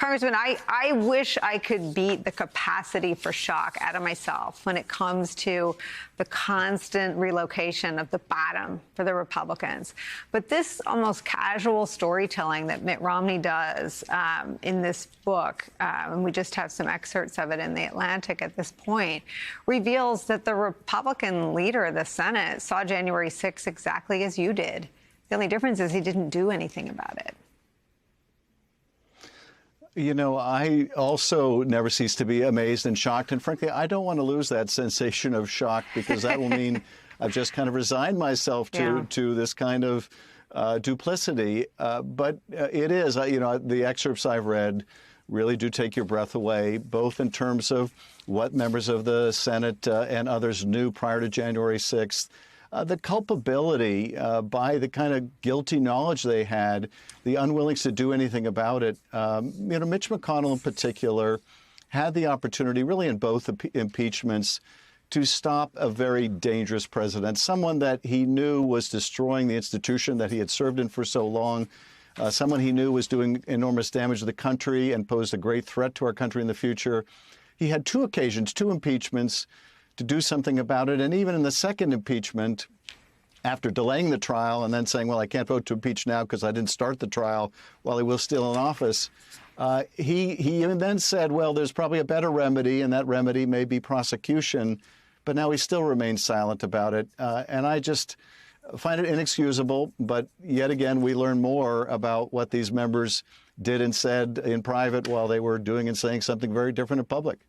Congressman, I wish I could beat the capacity for shock out of myself when it comes to the constant relocation of the bottom for the Republicans. But this almost casual storytelling that Mitt Romney does in this book, and we just have some excerpts of it in The Atlantic at this point, reveals that the Republican leader of the Senate saw January 6th exactly as you did. The only difference is he didn't do anything about it. You know, I also never cease to be amazed and shocked. And frankly, I don't want to lose that sensation of shock, because that will mean I've just kind of resigned myself to this kind of duplicity. But it is, you know, the excerpts I've read really do take your breath away, both in terms of what members of the Senate and others knew prior to January 6th. The culpability by the kind of guilty knowledge they had, the unwillingness to do anything about it. You know, Mitch McConnell in particular had the opportunity, really in both impeachments, to stop a very dangerous president, someone that he knew was destroying the institution that he had served in for so long, someone he knew was doing enormous damage to the country and posed a great threat to our country in the future. He had two occasions, two impeachments, to do something about it. And even in the second impeachment, after delaying the trial and then saying, well, I can't vote to impeach now because I didn't start the trial while he was still in office, he even then said, well, there's probably a better remedy, and that remedy may be prosecution. But now he still remains silent about it. And I just find it inexcusable. But yet again, we learn more about what these members did and said in private while they were doing and saying something very different in public.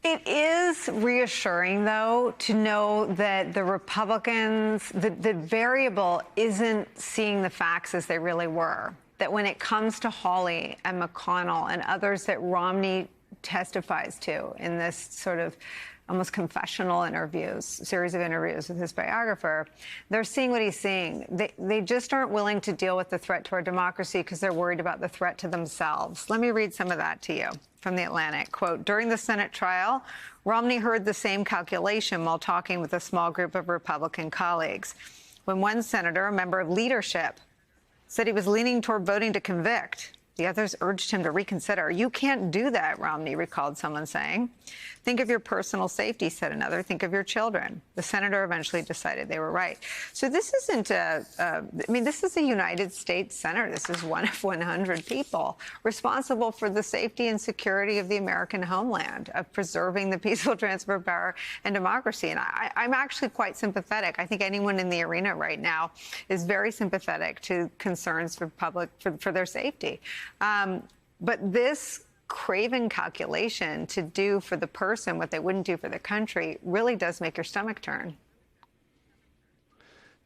It is reassuring, though, to know that the Republicans, the variable isn't seeing the facts as they really were. That when it comes to Hawley and McConnell and others that Romney testifies to in this sort of almost confessional interviews, series of interviews with his biographer, they're seeing what he's seeing. They just aren't willing to deal with the threat to our democracy because they're worried about the threat to themselves. Let me read some of that to you from The Atlantic. Quote, during the Senate trial, Romney heard the same calculation while talking with a small group of Republican colleagues. When one senator, a member of leadership, said he was leaning toward voting to convict, the others urged him to reconsider. You can't do that, Romney recalled someone saying. Think of your personal safety, said another. Think of your children. The senator eventually decided they were right. So this isn't I mean, this is a United States senator. This is one of 100 people responsible for the safety and security of the American homeland, of preserving the peaceful transfer of power and democracy. And I'm actually quite sympathetic. I think anyone in the arena right now is very sympathetic to concerns for for their safety. But this craven calculation to do for the person what they wouldn't do for the country really does make your stomach turn.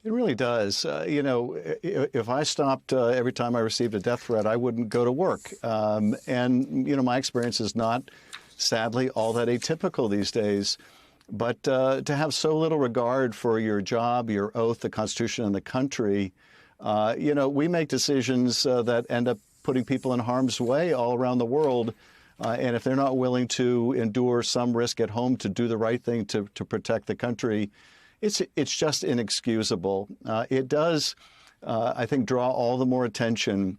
It really does. You know, if I stopped every time I received a death threat, I wouldn't go to work. And, you know, my experience is not, sadly, all that atypical these days. But to have so little regard for your job, your oath, the Constitution, and the country, you know, we make decisions that end up putting people in harm's way all around the world. And if they're not willing to endure some risk at home to do the right thing to protect the country, it's just inexcusable. It does, I think, draw all the more attention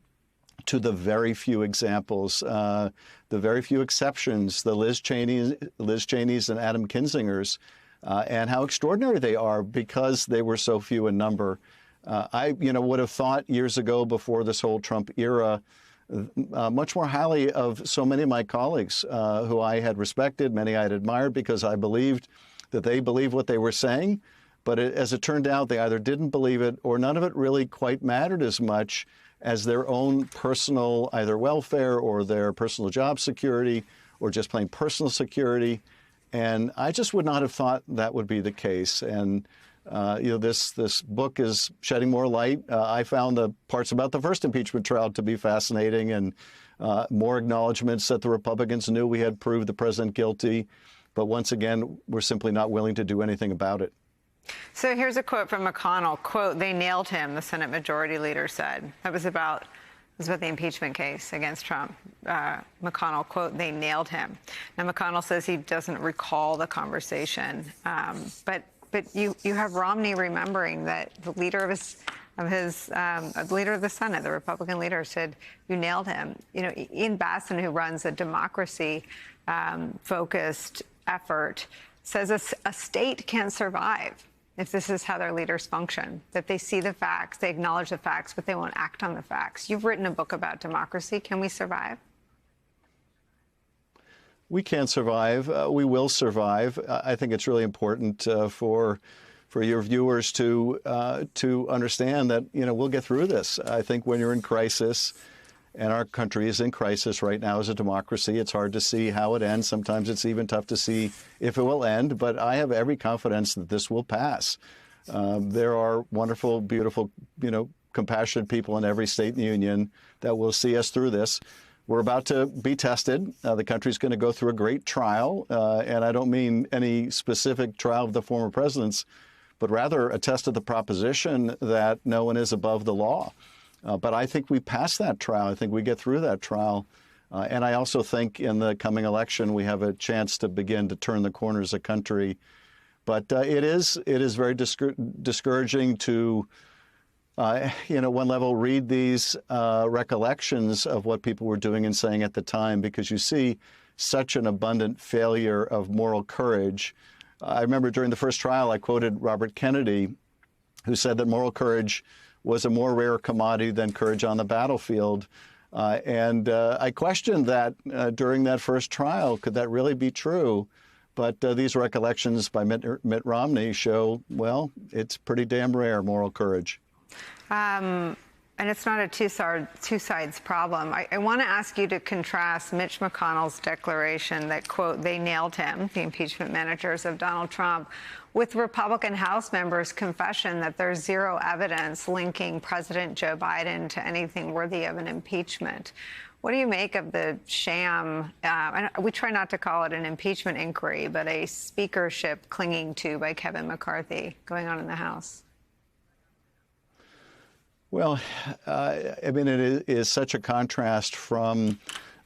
to the very few examples, the very few exceptions, the Liz Cheney's and Adam Kinzinger's, and how extraordinary they are because they were so few in number. I, you know, would have thought years ago, before this whole Trump era, much more highly of so many of my colleagues who I had respected, many I had admired, because I believed that they believed what they were saying. But as it turned out, they either didn't believe it or none of it really quite mattered as much as their own personal either welfare or their personal job security or just plain personal security. And I just would not have thought that would be the case. And you know, this book is shedding more light. I found the parts about the first impeachment trial to be fascinating, and more acknowledgments that the Republicans knew we had proved the president guilty. But once again, we're simply not willing to do anything about it. So here's a quote from McConnell. Quote, they nailed him, the Senate Majority Leader said. That was about the impeachment case against Trump. McConnell, quote, they nailed him. Now, McConnell says he doesn't recall the conversation, but you have Romney remembering that the leader of his of his leader of the Senate, the Republican leader, said, "You nailed him." You know, Ian Basson, who runs a democracy-focused effort, says a state can't survive if this is how their leaders function, that they see the facts, they acknowledge the facts, but they won't act on the facts. You've written a book about democracy. Can we survive? We can survive. We will survive. I think it's really important for your viewers to understand that, you know, we'll get through this. I think when you're in crisis, and our country is in crisis right now as a democracy, it's hard to see how it ends. Sometimes it's even tough to see if it will end. But I have every confidence that this will pass. There are wonderful, beautiful, you know, compassionate people in every state in the union that will see us through this. We're about to be tested. The country's going to go through a great trial. And I don't mean any specific trial of the former presidents, but rather a test of the proposition that no one is above the law. But I think we pass that trial. I think we get through that trial. And I also think in the coming election, we have a chance to begin to turn the corner as a country. But it is very discouraging to, you know, one level, read these recollections of what people were doing and saying at the time, because you see such an abundant failure of moral courage. I remember during the first trial, I quoted Robert Kennedy, who said that moral courage was a more rare commodity than courage on the battlefield. And I questioned that during that first trial. Could that really be true? But these recollections by Mitt Romney show, well, it's pretty damn rare, moral courage. And it's not a two sides problem. I want to ask you to contrast Mitch McConnell's declaration that, quote, they nailed him, the impeachment managers of Donald Trump, with Republican House members' confession that there's zero evidence linking President Joe Biden to anything worthy of an impeachment. What do you make of the sham, we try not to call it an impeachment inquiry, but a speakership clinging to by Kevin McCarthy going on in the House? Well, I mean, it is such a contrast from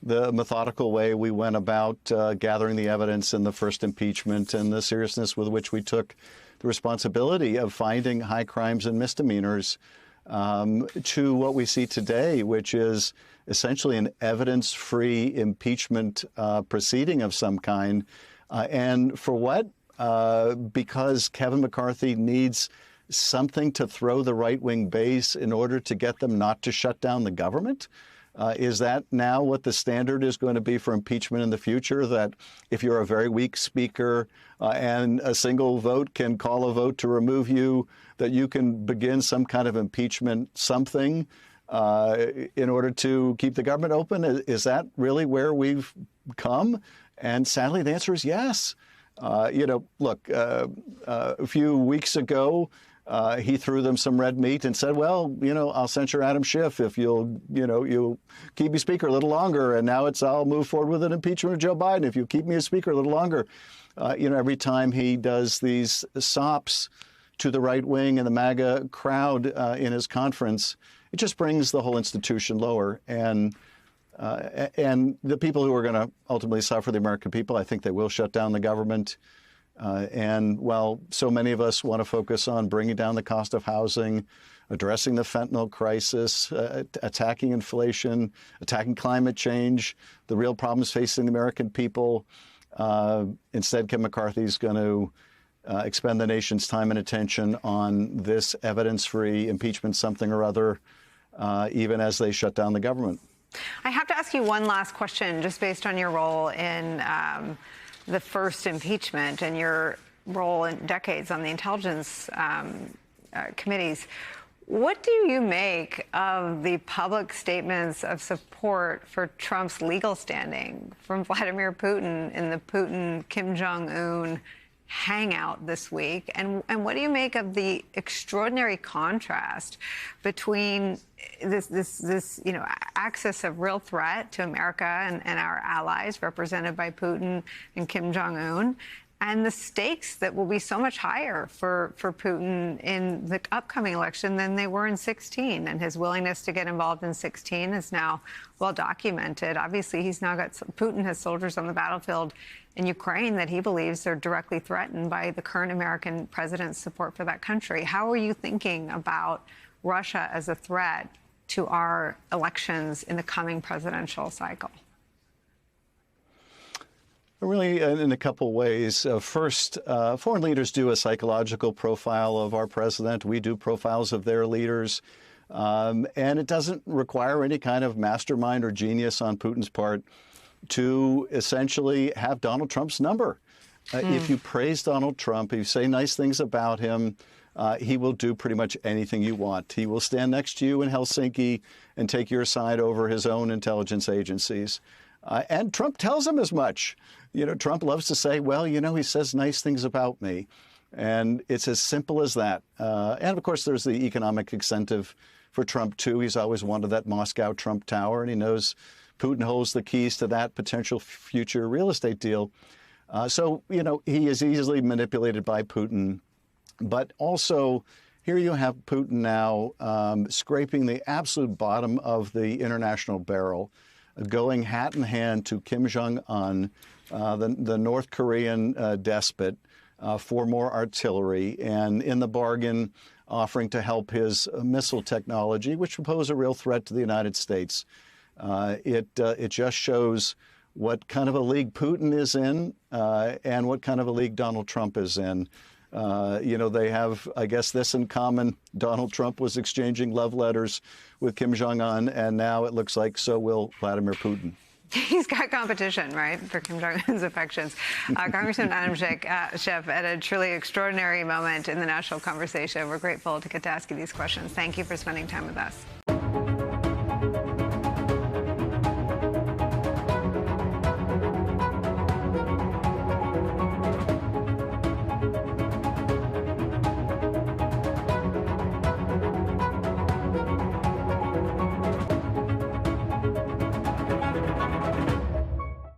the methodical way we went about gathering the evidence in the first impeachment and the seriousness with which we took the responsibility of finding high crimes and misdemeanors to what we see today, which is essentially an evidence-free impeachment proceeding of some kind. And for what? Because Kevin McCarthy needs something to throw the right-wing base in order to get them not to shut down the government? Is that now what the standard is going to be for impeachment in the future, that if you're a very weak speaker and a single vote can call a vote to remove you, that you can begin some kind of impeachment something in order to keep the government open? Is that really where we've come? And sadly, the answer is yes. You know, look, a few weeks ago, he threw them some red meat and said, well, you know, I'll censure Adam Schiff if you'll keep me speaker a little longer. And now it's I'll move forward with an impeachment of Joe Biden if you keep me as speaker a little longer. You know, every time he does these sops to the right wing and the MAGA crowd in his conference, it just brings the whole institution lower. And the people who are going to ultimately suffer, the American people, I think they will shut down the government. And while so many of us want to focus on bringing down the cost of housing, addressing the fentanyl crisis, attacking inflation, attacking climate change, the real problems facing the American people, instead, Kevin McCarthy is going to expend the nation's time and attention on this evidence-free impeachment something or other, even as they shut down the government. I have to ask you one last question, just based on your role in the first impeachment and your role in decades on the intelligence committees. What do you make of the public statements of support for Trump's legal standing from Vladimir Putin in the Putin-Kim Jong-un hangout this week? And what do you make of the extraordinary contrast between this axis of real threat to America and our allies, represented by Putin and Kim Jong-un, and the stakes that will be so much higher for Putin in the upcoming election than they were in 2016? And his willingness to get involved in 2016 is now well documented. Obviously, Putin has soldiers on the battlefield in Ukraine that he believes are directly threatened by the current American president's support for that country. How are you thinking about Russia as a threat to our elections in the coming presidential cycle? Really, in a couple ways. First, foreign leaders do a psychological profile of our president. We do profiles of their leaders. And it doesn't require any kind of mastermind or genius on Putin's part to essentially have Donald Trump's number. If you praise Donald Trump, if you say nice things about him, he will do pretty much anything you want. He will stand next to you in Helsinki and take your side over his own intelligence agencies. And Trump tells him as much. You know, Trump loves to say, well, you know, he says nice things about me. And it's as simple as that. And of course, there's the economic incentive for Trump, too. He's always wanted that Moscow Trump Tower, and he knows Putin holds the keys to that potential future real estate deal. So, you know, he is easily manipulated by Putin. But also, here you have Putin now scraping the absolute bottom of the international barrel, going hat in hand to Kim Jong-un, the North Korean despot, for more artillery, and in the bargain offering to help his missile technology, which would pose a real threat to the United States. It just shows what kind of a league Putin is in and what kind of a league Donald Trump is in. You know, they have, I guess, this in common. Donald Trump was exchanging love letters with Kim Jong-un, and now it looks like so will Vladimir Putin. He's got competition, right, for Kim Jong-un's affections. Congressman Adam Schiff, at a truly extraordinary moment in the national conversation, we're grateful to get to ask you these questions. Thank you for spending time with us.